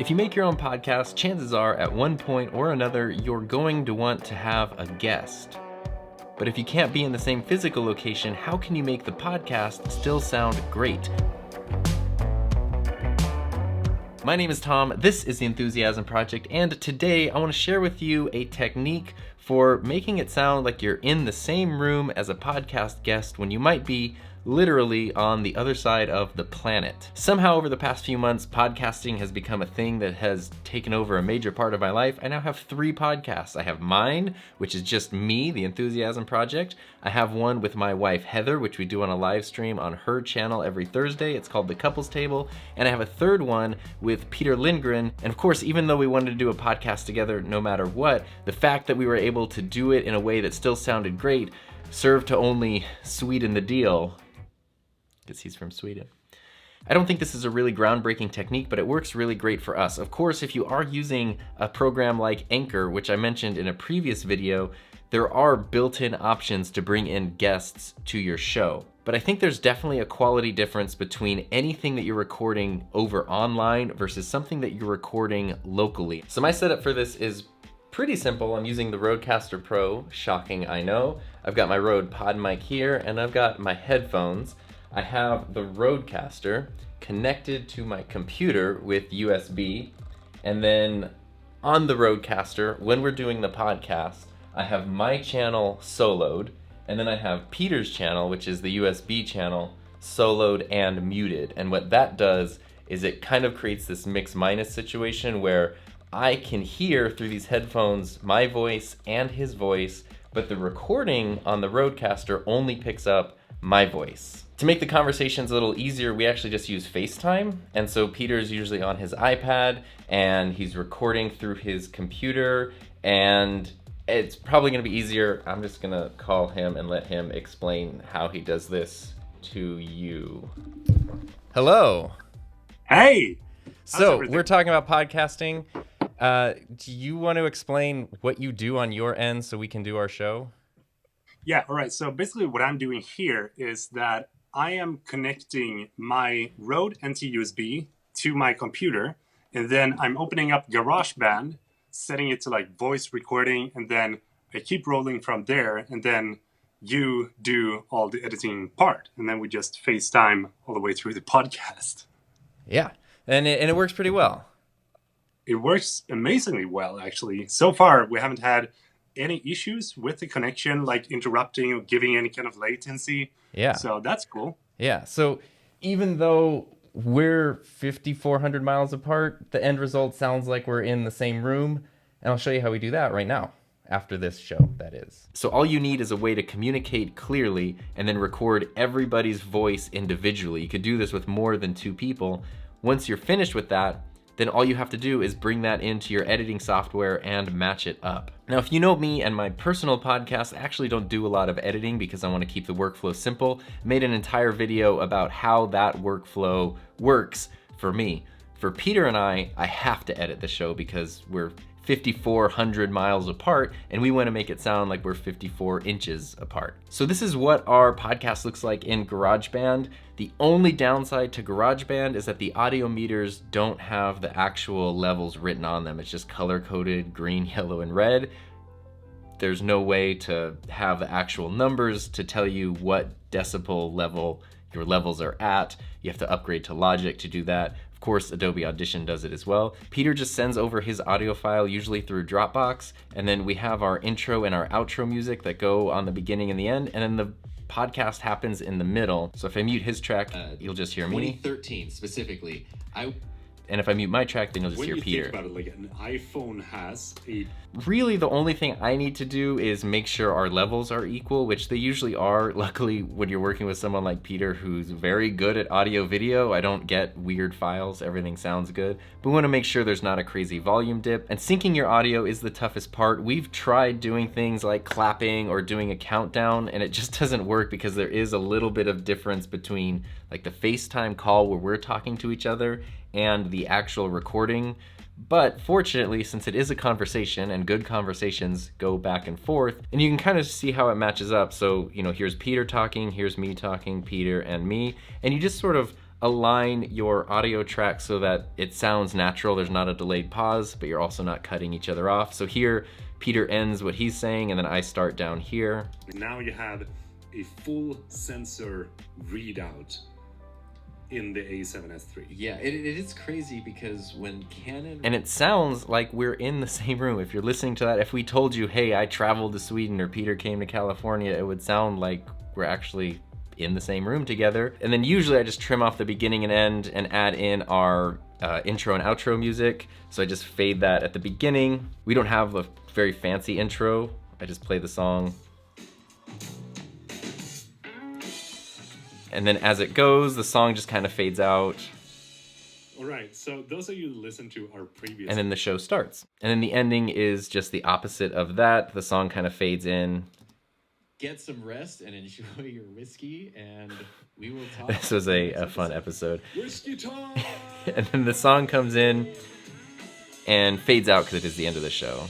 If you make your own podcast, chances are at one point or another, you're going to want to have a guest. But if you can't be in the same physical location, how can you make the podcast still sound great? My name is Tom, this is the Enthusiasm Project, and today I want to share with you a technique for making it sound like you're in the same room as a podcast guest when you might be literally on the other side of the planet. Somehow over the past few months, podcasting has become a thing that has taken over a major part of my life. I now have 3 podcasts. I have mine, which is just me, the Enthusiasm Project. I have one with my wife, Heather, which we do on a live stream on her channel every Thursday. It's called The Couples Table. And I have a third one with Peter Lindgren. And of course, even though we wanted to do a podcast together no matter what, the fact that we were able to do it in a way that still sounded great served to only sweeten the deal, because he's from Sweden. I don't think this is a really groundbreaking technique, but it works really great for us. Of course, if you are using a program like Anchor, which I mentioned in a previous video, there are built-in options to bring in guests to your show. But I think there's definitely a quality difference between anything that you're recording over online versus something that you're recording locally. So my setup for this is pretty simple. I'm using the Rodecaster Pro, shocking I know. I've got my Rode Pod mic here, and I've got my headphones. I have the Rodecaster connected to my computer with USB, and then on the Rodecaster, when we're doing the podcast, I have my channel soloed, and then I have Peter's channel, which is the USB channel, soloed and muted. And what that does is it kind of creates this mix-minus situation where I can hear through these headphones my voice and his voice, but the recording on the Rodecaster only picks up my voice. To make the conversations a little easier, we actually just use FaceTime. And so Peter's usually on his iPad and he's recording through his computer, and it's probably gonna be easier. I'm just gonna call him and let him explain how he does this to you. Hello. Hey. So we're talking about podcasting. Do you want to explain what you do on your end so we can do our show? Yeah, all right. So basically what I'm doing here is that I am connecting my Rode NT USB to my computer, and then I'm opening up GarageBand, setting it to like voice recording, and then I keep rolling from there, and then you do all the editing part, and then we just FaceTime all the way through the podcast. Yeah, and it works pretty well. It works amazingly well, actually. So far, we haven't had any issues with the connection, like interrupting or giving any kind of latency. Yeah. So that's cool. Yeah. So even though we're 5,400 miles apart, the end result sounds like we're in the same room. And I'll show you how we do that right now, after this show, that is. So all you need is a way to communicate clearly and then record everybody's voice individually. You could do this with more than 2 people. Once you're finished with that, then all you have to do is bring that into your editing software and match it up. Now, if you know me and my personal podcast, I actually don't do a lot of editing because I want to keep the workflow simple. I made an entire video about how that workflow works for me. For Peter and I have to edit the show because we're 5,400 miles apart, and we want to make it sound like we're 54 inches apart. So this is what our podcast looks like in GarageBand. The only downside to GarageBand is that the audio meters don't have the actual levels written on them. It's just color-coded green, yellow, and red. There's no way to have the actual numbers to tell you what decibel level your levels are at. You have to upgrade to Logic to do that. Of course, Adobe Audition does it as well. Peter just sends over his audio file, usually through Dropbox, and then we have our intro and our outro music that go on the beginning and the end, and then the podcast happens in the middle. So if I mute his track, you'll just hear me. 2013 specifically. And if I mute my track, then you'll just hear Peter. When you think about it, like an iPhone has a... Really, the only thing I need to do is make sure our levels are equal, which they usually are. Luckily, when you're working with someone like Peter, who's very good at audio video, I don't get weird files. Everything sounds good. But we want to make sure there's not a crazy volume dip. And syncing your audio is the toughest part. We've tried doing things like clapping or doing a countdown, and it just doesn't work because there is a little bit of difference between like the FaceTime call where we're talking to each other and the actual recording. But fortunately, since it is a conversation and good conversations go back and forth, and you can kind of see how it matches up. So, you know, here's Peter talking, here's me talking, Peter and me, and you just sort of align your audio tracks so that it sounds natural. There's not a delayed pause, but you're also not cutting each other off. So here, Peter ends what he's saying, and then I start down here. Now you have a full sensor readout in the A7S III. Yeah, it is crazy because when Canon... And it sounds like we're in the same room. If you're listening to that, if we told you, hey, I traveled to Sweden or Peter came to California, it would sound like we're actually in the same room together. And then usually I just trim off the beginning and end and add in our intro and outro music. So I just fade that at the beginning. We don't have a very fancy intro. I just play the song. And then as it goes, the song just kind of fades out. All right, so those of you who listened to our previous... And then the show starts. And then the ending is just the opposite of that. The song kind of fades in. Get some rest and enjoy your whiskey, and we will talk. This was a fun episode. Whiskey time! And then the song comes in and fades out because it is the end of the show.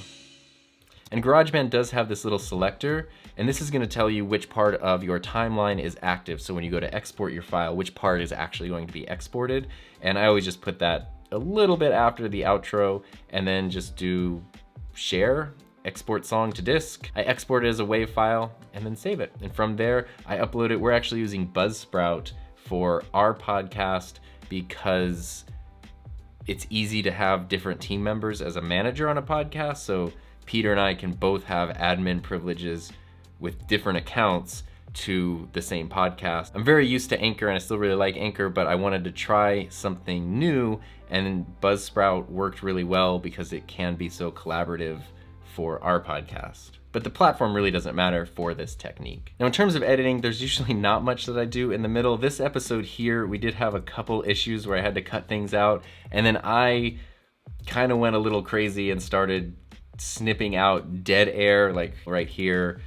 And GarageBand does have this little selector, and this is going to tell you which part of your timeline is active. So when you go to export your file, which part is actually going to be exported. And I always just put that a little bit after the outro and then just do share, export song to disk. I export it as a WAV file and then save it. And from there, I upload it. We're actually using Buzzsprout for our podcast because it's easy to have different team members as a manager on a podcast. So Peter and I can both have admin privileges with different accounts to the same podcast. I'm very used to Anchor and I still really like Anchor, but I wanted to try something new, and Buzzsprout worked really well because it can be so collaborative for our podcast. But the platform really doesn't matter for this technique. Now in terms of editing, there's usually not much that I do in the middle. This episode here, we did have a couple issues where I had to cut things out, and then I kind of went a little crazy and started snipping out dead air, like right here.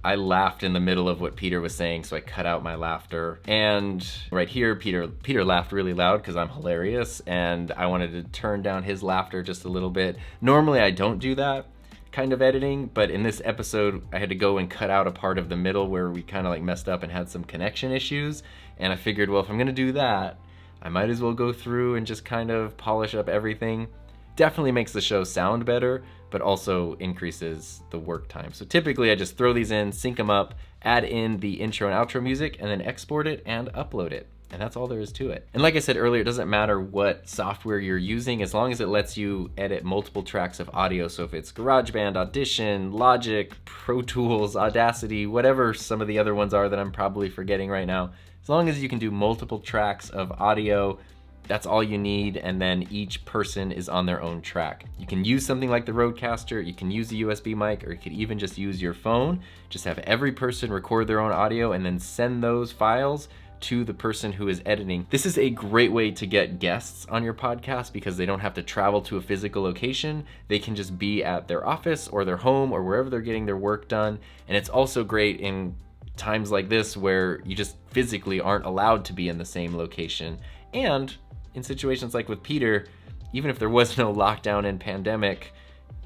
I laughed in the middle of what Peter was saying, so I cut out my laughter. And right here, Peter laughed really loud because I'm hilarious, and I wanted to turn down his laughter just a little bit. Normally I don't do that kind of editing, but in this episode I had to go and cut out a part of the middle where we kind of like messed up and had some connection issues, and I figured, well, if I'm gonna do that, I might as well go through and just kind of polish up everything. Definitely makes the show sound better, but also increases the work time. So typically I just throw these in, sync them up, add in the intro and outro music, and then export it and upload it. And that's all there is to it. And like I said earlier, it doesn't matter what software you're using as long as it lets you edit multiple tracks of audio. So if it's GarageBand, Audition, Logic, Pro Tools, Audacity, whatever some of the other ones are that I'm probably forgetting right now, as long as you can do multiple tracks of audio, that's all you need, and then each person is on their own track. You can use something like the Rodecaster, you can use a USB mic, or you could even just use your phone. Just have every person record their own audio and then send those files to the person who is editing. This is a great way to get guests on your podcast because they don't have to travel to a physical location. They can just be at their office or their home or wherever they're getting their work done. And it's also great in times like this where you just physically aren't allowed to be in the same location. And in situations like with Peter, even if there was no lockdown and pandemic,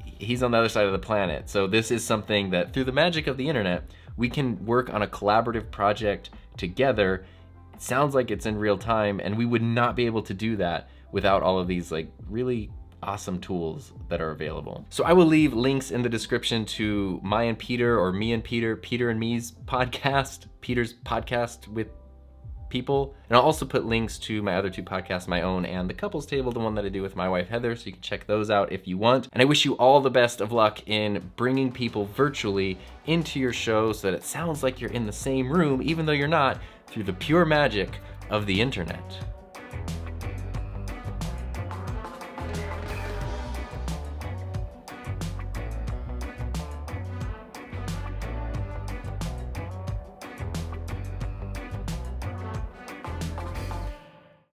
he's on the other side of the planet. So this is something that through the magic of the internet, we can work on a collaborative project together. It sounds like it's in real time, and we would not be able to do that without all of these like really awesome tools that are available. So I will leave links in the description to my and Peter, or me and Peter, Peter and me's podcast, Peter's podcast with people. And I'll also put links to my other two podcasts, my own and the Couples Table, the one that I do with my wife Heather, so you can check those out if you want. And I wish you all the best of luck in bringing people virtually into your show so that it sounds like you're in the same room, even though you're not, through the pure magic of the internet.